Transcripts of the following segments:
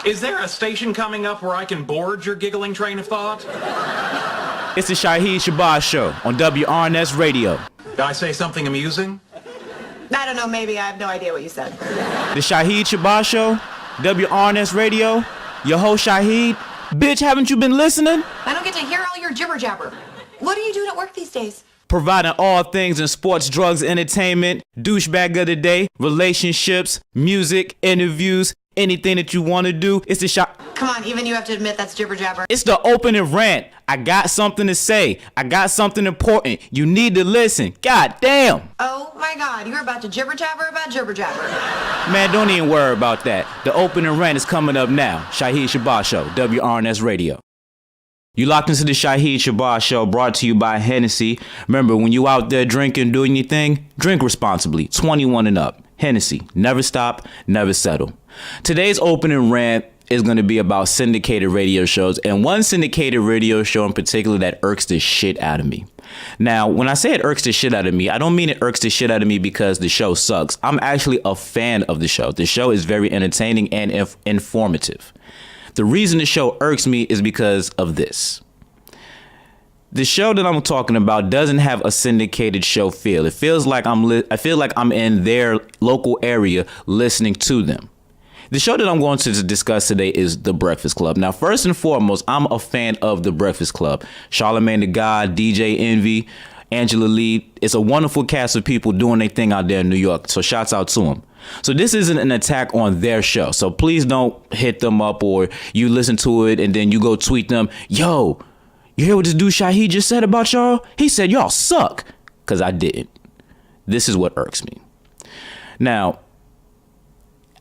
Is there a station coming up where I can board your giggling train of thought? It's the Shaheed Shabazz Show on WRNS Radio. Did I say something amusing? I don't know, maybe. I have no idea what you said. The Shaheed Shabazz Show, WRNS Radio. Your host Shaheed. Bitch, haven't you been listening? I don't get to hear all your jibber jabber. What are you doing at work these days? Providing all things in sports, drugs, entertainment, douchebag of the day, relationships, music, interviews, anything that you want to do. It's the Come on, even you have to admit that's jibber jabber. It's the opening rant. I got something to say. I got something important. You need to listen. God damn. Oh my God, you're about to jibber jabber about jibber jabber. Man, don't even worry about that. The opening rant is coming up now. Shaheed Shabazz Show, WRNS Radio. You locked into the Shaheed Shabazz Show, brought to you by Hennessy. Remember, when you out there drinking, doing your thing, drink responsibly. 21 and up. Hennessy. Never stop, never settle. Today's opening rant is going to be about syndicated radio shows, and one syndicated radio show in particular that irks the shit out of me. Now, when I say it irks the shit out of me, I don't mean it irks the shit out of me because the show sucks. I'm actually a fan of the show. The show is very entertaining and informative. The reason the show irks me is because of this. The show that I'm talking about doesn't have a syndicated show feel. It feels like I feel like I'm in their local area listening to them. The show that I'm going to discuss today is The Breakfast Club. Now, first and foremost, I'm a fan of The Breakfast Club. Charlamagne the God, DJ Envy, Angela Lee. It's a wonderful cast of people doing their thing out there in New York. So shouts out to them. So this isn't an attack on their show. So please don't hit them up or you listen to it and then you go tweet them. Yo, you hear what this dude Shaheed just said about y'all? He said y'all suck. Because I didn't. This is what irks me. Now,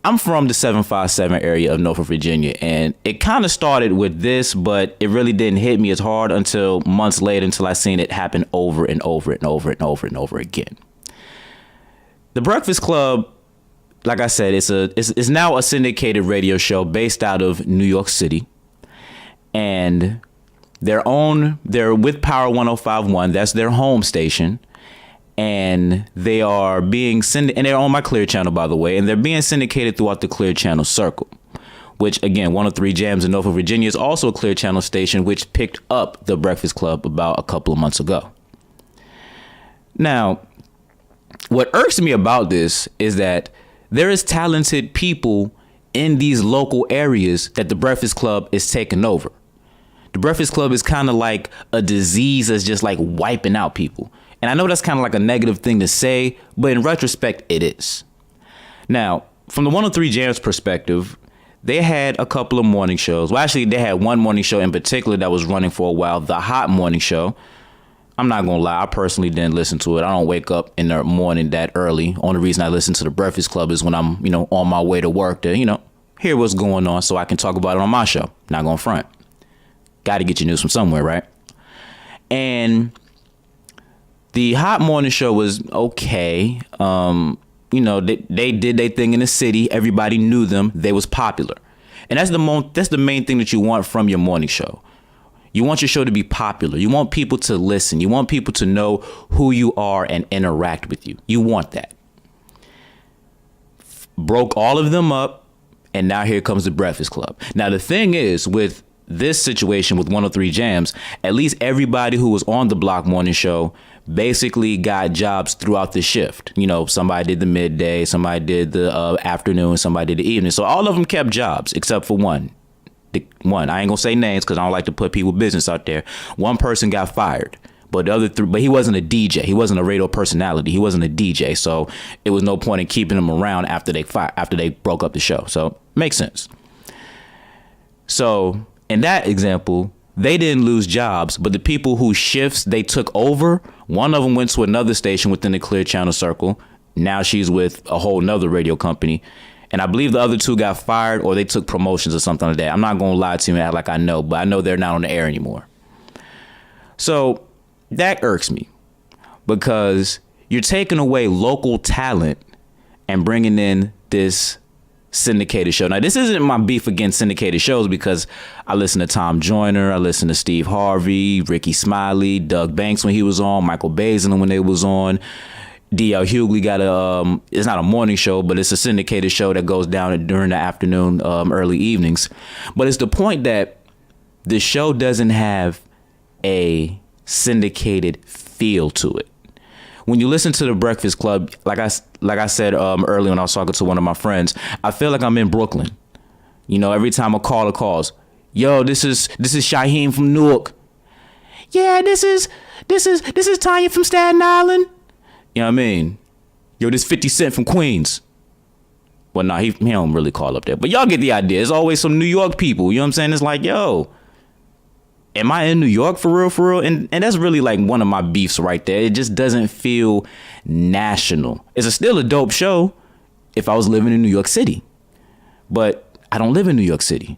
I'm from the 757 area of Norfolk, Virginia, and it kind of started with this, but it really didn't hit me as hard until months later, until I seen it happen over and over and over and over and over again. The Breakfast Club, like I said, it's now a syndicated radio show based out of New York City, and they're with Power 105.1. That's their home station. And they are being and they're on my Clear Channel, by the way, and they're being syndicated throughout the Clear Channel circle, which, again, 103 Jams in Norfolk, Virginia is also a Clear Channel station, which picked up The Breakfast Club about a couple of months ago. Now, what irks me about this is that there is talented people in these local areas that The Breakfast Club is taking over. The Breakfast Club is kind of like a disease that's just like wiping out people. And I know that's kind of like a negative thing to say, but in retrospect, it is. Now, from the 103 Jams perspective, they had a couple of morning shows. Well, actually, they had one morning show in particular that was running for a while, the Hot Morning Show. I'm not going to lie, I personally didn't listen to it. I don't wake up in the morning that early. Only reason I listen to the Breakfast Club is when I'm, on my way to work to, hear what's going on so I can talk about it on my show. Not going to front. Got to get your news from somewhere, right? And the Hot Morning Show was okay. They did their thing in the city. Everybody knew them. They was popular. And that's the main thing that you want from your morning show. You want your show to be popular. You want people to listen. You want people to know who you are and interact with you. You want that. Broke all of them up, and now here comes the Breakfast Club. Now, the thing is, with this situation with 103 Jams, at least everybody who was on the Block Morning Show basically got jobs throughout the shift. Somebody did the midday, somebody did the afternoon, somebody did the evening. So all of them kept jobs except for one. I ain't gonna say names because I don't like to put people's business out there. One person got fired, but the other three, but he wasn't a DJ. He wasn't a radio personality. He wasn't a DJ. So it was no point in keeping him around after they broke up the show. So makes sense. So in that example, they didn't lose jobs, but the people whose shifts they took over, one of them went to another station within the Clear Channel circle. Now she's with a whole nother radio company. And I believe the other two got fired or they took promotions or something like that. I'm not going to lie to you and act like I know, but I know they're not on the air anymore. So that irks me because you're taking away local talent and bringing in this syndicated show. Now, this isn't my beef against syndicated shows because I listen to Tom Joyner, I listen to Steve Harvey, Ricky Smiley, Doug Banks when he was on, Michael Basin when they was on. D.L. Hughley got it's not a morning show, but it's a syndicated show that goes down during the afternoon, early evenings. But it's the point that the show doesn't have a syndicated feel to it. When you listen to The Breakfast Club, like I said earlier when I was talking to one of my friends, I feel like I'm in Brooklyn. You know, every time a caller calls, yo, this is Shaheem from Newark. Yeah, this is Tanya from Staten Island. You know what I mean? Yo, this 50 Cent from Queens. Well, nah, he don't really call up there. But y'all get the idea. There's always some New York people. You know what I'm saying? It's like, yo, am I in New York for real, for real? And that's really like one of my beefs right there. It just doesn't feel national. It's still a dope show if I was living in New York City. But I don't live in New York City.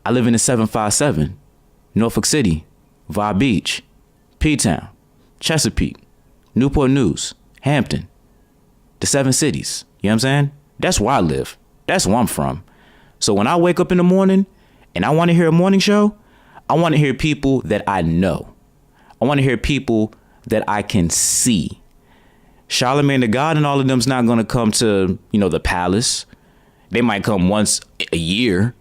I live in the 757, Norfolk City, Vibe Beach, P-Town, Chesapeake, Newport News, Hampton, the 7 cities. You know what I'm saying? That's where I live. That's where I'm from. So when I wake up in the morning and I want to hear a morning show, I want to hear people that I know. I want to hear people that I can see. Charlamagne the God and all of them's not going to come to, the palace. They might come once a year,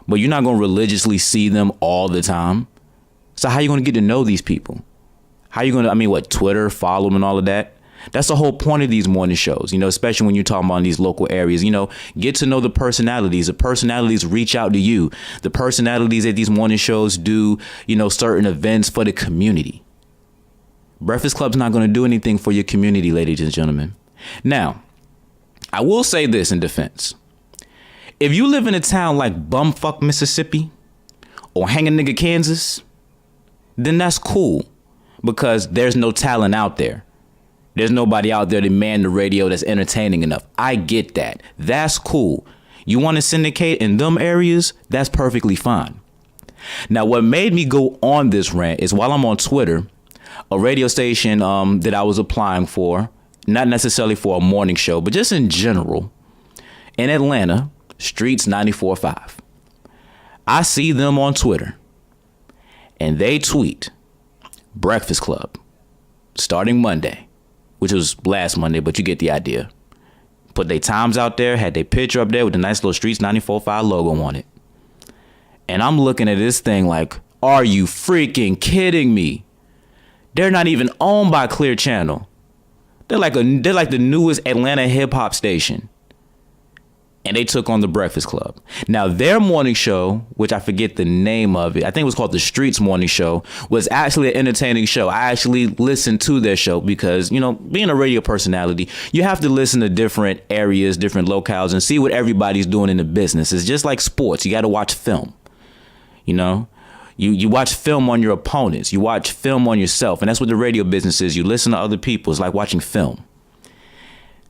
but you're not going to religiously see them all the time. So how are you going to get to know these people? How are you going to, Twitter, follow them and all of that? That's the whole point of these morning shows, especially when you're talking about in these local areas, get to know the personalities. The personalities reach out to you. The personalities at these morning shows do, certain events for the community. Breakfast Club's not going to do anything for your community, ladies and gentlemen. Now, I will say this in defense. If you live in a town like bumfuck Mississippi or Hanging Nigga, Kansas, then that's cool because there's no talent out there. There's nobody out there to man the radio that's entertaining enough. I get that. That's cool. You want to syndicate in them areas? That's perfectly fine. Now, what made me go on this rant is while I'm on Twitter, a radio station that I was applying for, not necessarily for a morning show, but just in general, in Atlanta, Streets 94.5. I see them on Twitter and they tweet Breakfast Club starting Monday, which was last Monday, but you get the idea. Put their times out there, had their picture up there with the nice little Streets 94.5 logo on it. And I'm looking at this thing like, are you freaking kidding me? They're not even owned by Clear Channel. They're like the newest Atlanta hip hop station. And they took on the Breakfast Club. Now, their morning show, which I forget the name of it, I think it was called The Streets Morning Show, was actually an entertaining show. I actually listened to their show because, being a radio personality, you have to listen to different areas, different locales, and see what everybody's doing in the business. It's just like sports. You got to watch film. You watch film on your opponents. You watch film on yourself. And that's what the radio business is. You listen to other people. It's like watching film.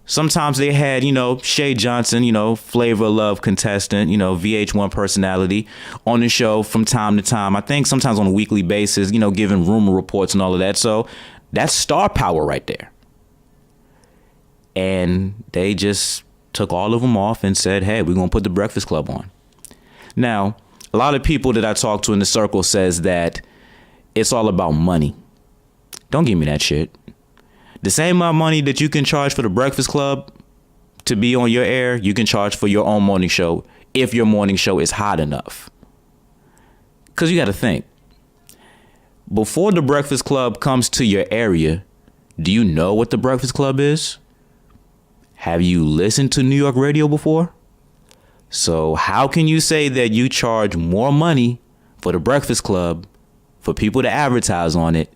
Sometimes they had, Shay Johnson, Flavor of Love contestant, VH1 personality on the show from time to time. I think sometimes on a weekly basis, giving rumor reports and all of that. So that's star power right there. And they just took all of them off and said, hey, we're going to put the Breakfast Club on. Now, a lot of people that I talk to in the circle says that it's all about money. Don't give me that shit. The same amount of money that you can charge for the Breakfast Club to be on your air, you can charge for your own morning show if your morning show is hot enough. Because you got to think, before the Breakfast Club comes to your area, do you know what the Breakfast Club is? Have you listened to New York radio before? So how can you say that you charge more money for the Breakfast Club for people to advertise on it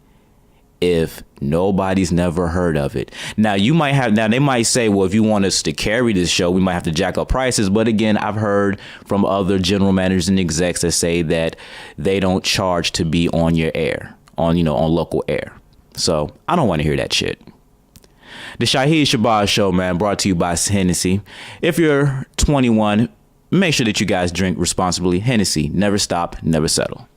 if nobody's never heard of it? Now they might say, well, if you want us to carry this show, we might have to jack up prices. But again, I've heard from other general managers and execs that say that they don't charge to be on your air, on local air. So I don't want to hear that shit. The Shaheed Shabazz Show, man, brought to you by Hennessy. If you're 21, make sure that you guys drink responsibly. Hennessy, never stop, never settle.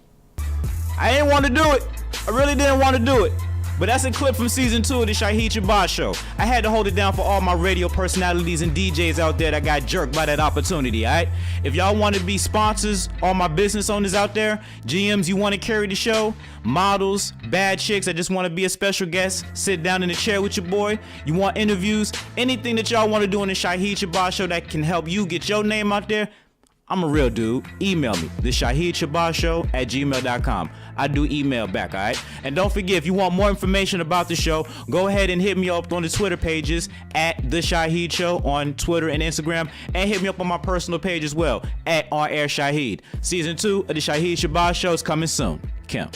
I didn't want to do it. I really didn't want to do it. But that's a clip from season 2 of the Shaheed Shabazz Show. I had to hold it down for all my radio personalities and DJs out there that got jerked by that opportunity, alright? If y'all want to be sponsors, all my business owners out there, GMs, you want to carry the show, models, bad chicks that just want to be a special guest, sit down in the chair with your boy, you want interviews, anything that y'all want to do on the Shaheed Shabazz Show that can help you get your name out there, I'm a real dude. Email me, theshaheedshabazzshow@gmail.com. I do email back, all right? And don't forget, if you want more information about the show, go ahead and hit me up on the Twitter pages at The Shaheed Show on Twitter and Instagram, and hit me up on my personal page as well, at On Air Shaheed. Season 2 of the Shaheed Shabazz Show is coming soon. Kim.